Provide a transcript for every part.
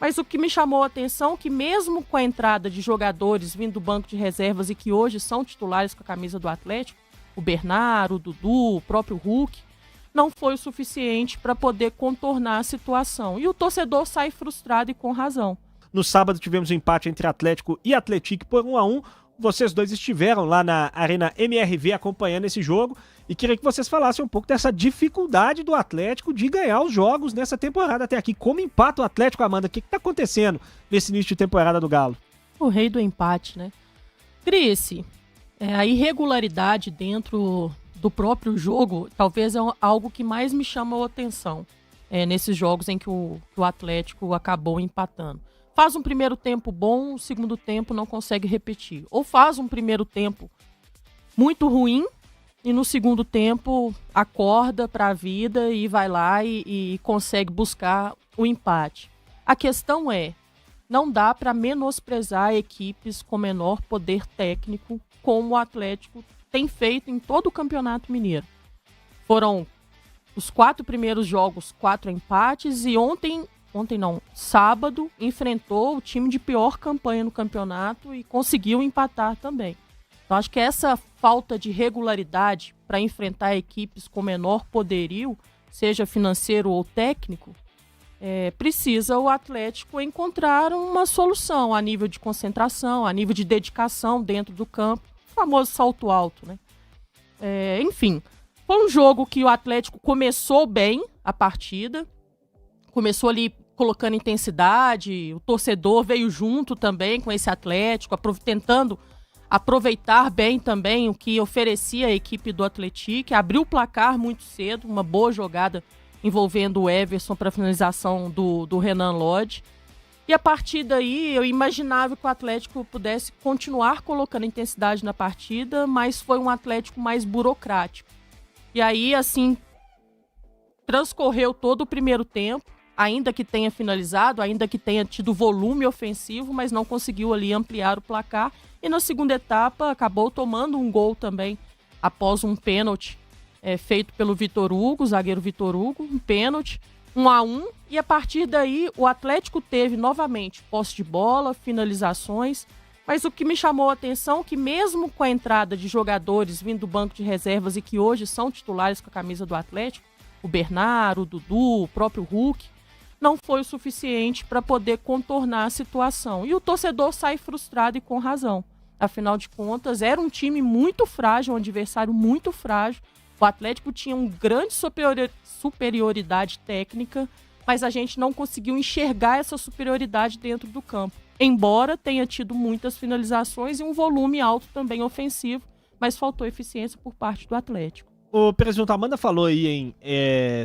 Mas o que me chamou a atenção é que mesmo com a entrada de jogadores vindo do banco de reservas e que hoje são titulares com a camisa do Atlético, o Bernardo, o Dudu, o próprio Hulk, não foi o suficiente para poder contornar a situação. E o torcedor sai frustrado e com razão. No sábado tivemos um empate entre Atlético e Atlético por 1-1. Vocês dois estiveram lá na Arena MRV acompanhando esse jogo e queria que vocês falassem um pouco dessa dificuldade do Atlético de ganhar os jogos nessa temporada até aqui. Como empata o Atlético, Amanda? O que está acontecendo nesse início de temporada do Galo? O rei do empate, né? Cris, a irregularidade dentro do próprio jogo talvez é algo que mais me chama a atenção nesses jogos em que o Atlético acabou empatando. Faz um primeiro tempo bom, o segundo tempo não consegue repetir. Ou faz um primeiro tempo muito ruim e no segundo tempo acorda para a vida e vai lá e consegue buscar o empate. A questão não dá para menosprezar equipes com menor poder técnico, como o Atlético tem feito em todo o Campeonato Mineiro. Foram os 4 primeiros jogos, 4 empates, e sábado, enfrentou o time de pior campanha no campeonato e conseguiu empatar também. Então acho que essa falta de regularidade para enfrentar equipes com menor poderio, seja financeiro ou técnico, precisa o Atlético encontrar uma solução a nível de concentração, a nível de dedicação dentro do campo, o famoso salto alto, né? Enfim, foi um jogo que o Atlético começou bem a partida, começou ali colocando intensidade, o torcedor veio junto também com esse Atlético, tentando aproveitar bem também o que oferecia a equipe do Atlético, abriu o placar muito cedo, uma boa jogada envolvendo o Everson para a finalização do Renan Lodge. E a partir daí eu imaginava que o Atlético pudesse continuar colocando intensidade na partida, mas foi um Atlético mais burocrático. E aí, assim, transcorreu todo o primeiro tempo, ainda que tenha finalizado, ainda que tenha tido volume ofensivo, mas não conseguiu ali ampliar o placar. E na segunda etapa acabou tomando um gol também, após um pênalti feito pelo Vitor Hugo, o zagueiro Vitor Hugo, um pênalti, 1-1. E a partir daí o Atlético teve novamente posse de bola, finalizações. Mas o que me chamou a atenção é que mesmo com a entrada de jogadores vindo do banco de reservas e que hoje são titulares com a camisa do Atlético, o Bernardo, o Dudu, o próprio Hulk, não foi o suficiente para poder contornar a situação. E o torcedor sai frustrado e com razão. Afinal de contas, era um time muito frágil, um adversário muito frágil. O Atlético tinha uma grande superioridade técnica, mas a gente não conseguiu enxergar essa superioridade dentro do campo. Embora tenha tido muitas finalizações e um volume alto também ofensivo, mas faltou eficiência por parte do Atlético. O presidente Amanda falou aí em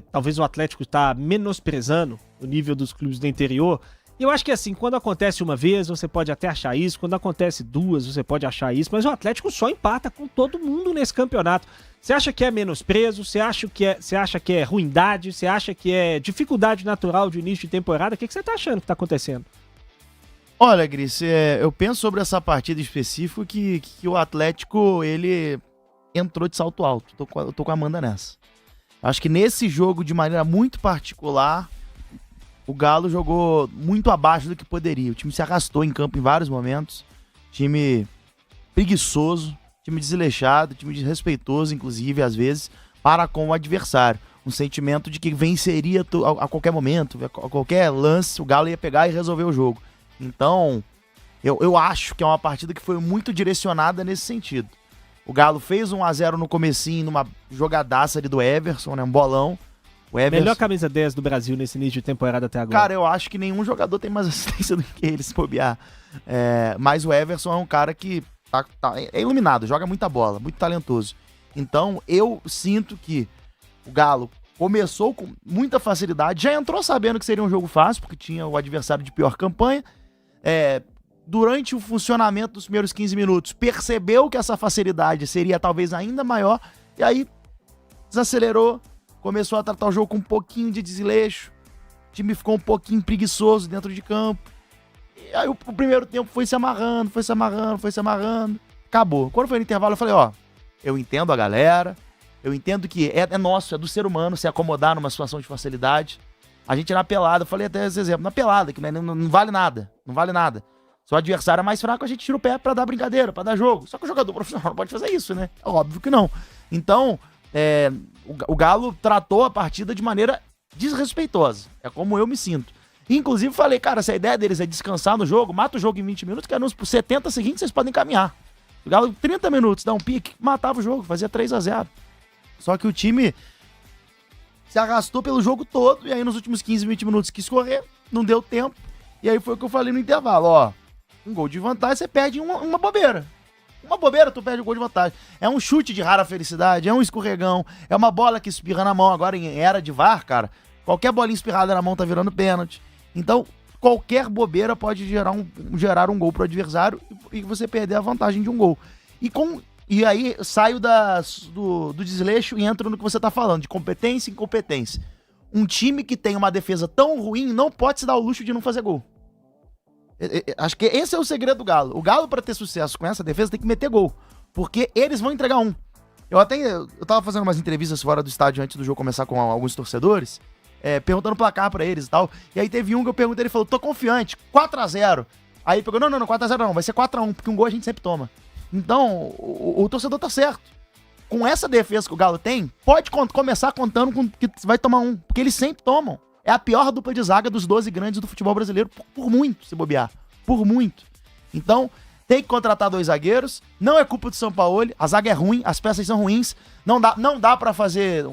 talvez o Atlético está menosprezando o nível dos clubes do interior. E eu acho que assim, quando acontece uma vez, você pode até achar isso, quando acontece 2, você pode achar isso, mas o Atlético só empata com todo mundo nesse campeonato. Você acha que é menosprezo? Você acha que é ruindade? Você acha que é dificuldade natural de início de temporada? O que você está achando que está acontecendo? Olha, Gris, eu penso sobre essa partida específica que o Atlético, ele entrou de salto alto. Eu tô com a Amanda nessa. Acho que nesse jogo, de maneira muito particular, o Galo jogou muito abaixo do que poderia. O time se arrastou em campo em vários momentos. Time preguiçoso, time desleixado, time desrespeitoso, inclusive, às vezes, para com o adversário. Um sentimento de que venceria a qualquer momento, a qualquer lance, o Galo ia pegar e resolver o jogo. Então, eu acho que é uma partida que foi muito direcionada nesse sentido. O Galo fez 1-0 no comecinho, numa jogadaça ali do Everson, né? Um bolão. O Everson... Melhor camisa 10 do Brasil nesse início de temporada até agora. Cara, eu acho que nenhum jogador tem mais assistência do que ele, se bobear. Mas o Everson é um cara que é iluminado, joga muita bola, muito talentoso. Então, eu sinto que o Galo começou com muita facilidade, já entrou sabendo que seria um jogo fácil, porque tinha o adversário de pior campanha. Durante o funcionamento dos primeiros 15 minutos, percebeu que essa facilidade seria talvez ainda maior, e aí desacelerou, começou a tratar o jogo com um pouquinho de desleixo, o time ficou um pouquinho preguiçoso dentro de campo, e aí o primeiro tempo foi se amarrando, acabou. Quando foi no intervalo eu falei, eu entendo a galera, eu entendo que é nosso, é do ser humano se acomodar numa situação de facilidade, A gente na pelada, eu falei até esse exemplo, na pelada, que não vale nada, não vale nada. Se o adversário é mais fraco, a gente tira o pé pra dar brincadeira, pra dar jogo. Só que o jogador profissional não pode fazer isso, né? É óbvio que não. Então, o Galo tratou a partida de maneira desrespeitosa. É como eu me sinto. Inclusive, falei, cara, se a ideia deles é descansar no jogo, mata o jogo em 20 minutos, que nos 70 seguintes vocês podem caminhar. O Galo, 30 minutos, dá um pique, matava o jogo, fazia 3-0. Só que o time se arrastou pelo jogo todo, e aí nos últimos 15, 20 minutos quis correr, não deu tempo. E aí foi o que eu falei no intervalo, ó. Um gol de vantagem, você perde uma bobeira. Uma bobeira, tu perde o gol de vantagem. É um chute de rara felicidade, é um escorregão, é uma bola que espirra na mão. Agora, em era de VAR, cara, qualquer bolinha espirrada na mão tá virando pênalti. Então, qualquer bobeira pode gerar um gol pro adversário e você perder a vantagem de um gol. E aí, saio do desleixo e entro no que você tá falando, de competência e incompetência. Um time que tem uma defesa tão ruim não pode se dar o luxo de não fazer gol. Acho que esse é o segredo do Galo. O Galo, pra ter sucesso com essa defesa, tem que meter gol. Porque eles vão entregar um. Eu tava fazendo umas entrevistas fora do estádio antes do jogo começar com alguns torcedores, perguntando o placar pra eles e tal. E aí teve um que eu perguntei, ele falou, tô confiante, 4-0. Aí pegou, não, 4-0 não, vai ser 4-1, porque um gol a gente sempre toma. Então, o torcedor tá certo. Com essa defesa que o Galo tem, pode começar contando com que vai tomar um, porque eles sempre tomam. É a pior dupla de zaga dos 12 grandes do futebol brasileiro, por muito, se bobear. Por muito. Então, tem que contratar 2 zagueiros. Não é culpa do Sampaoli. A zaga é ruim, as peças são ruins. Não dá pra fazer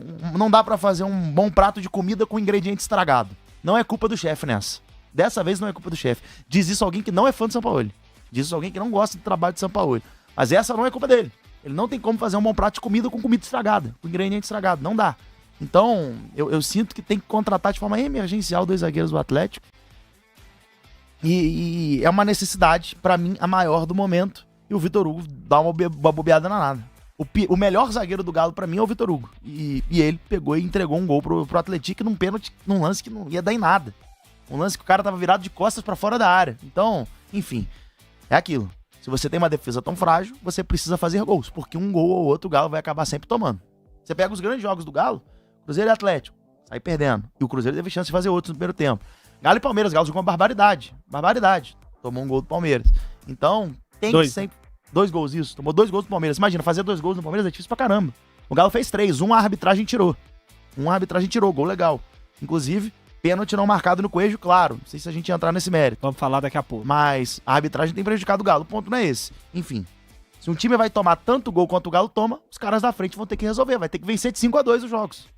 um bom prato de comida com ingrediente estragado. Não é culpa do chefe nessa. Dessa vez não é culpa do chefe. Diz isso alguém que não é fã do Sampaoli. Diz isso alguém que não gosta do trabalho do Sampaoli. Mas essa não é culpa dele. Ele não tem como fazer um bom prato de comida com comida estragada, com ingrediente estragado. Não dá. Então, eu sinto que tem que contratar de forma emergencial 2 zagueiros do Atlético. E é uma necessidade, pra mim, a maior do momento. E o Vitor Hugo dá uma bobeada danada. O melhor zagueiro do Galo, pra mim, é o Vitor Hugo. E ele pegou e entregou um gol pro Atlético num pênalti, num lance que não ia dar em nada. Um lance que o cara tava virado de costas pra fora da área. Então, enfim, é aquilo. Se você tem uma defesa tão frágil, você precisa fazer gols. Porque um gol ou outro o Galo vai acabar sempre tomando. Você pega os grandes jogos do Galo, Cruzeiro e Atlético, sai perdendo. E o Cruzeiro teve chance de fazer outros no primeiro tempo. Galo e Palmeiras, o Galo jogou uma barbaridade. Barbaridade. Tomou um gol do Palmeiras. Então, tem que sempre... 2 gols, isso. Tomou 2 gols do Palmeiras. Imagina, fazer 2 gols no Palmeiras é difícil pra caramba. O Galo fez 3. Um a arbitragem tirou. Gol legal. Inclusive, pênalti não marcado no Coelho, claro. Não sei se a gente ia entrar nesse mérito. Vamos falar daqui a pouco. Mas a arbitragem tem prejudicado o Galo. O ponto não é esse. Enfim. Se um time vai tomar tanto gol quanto o Galo toma, os caras da frente vão ter que resolver. Vai ter que vencer de 5-2 os jogos.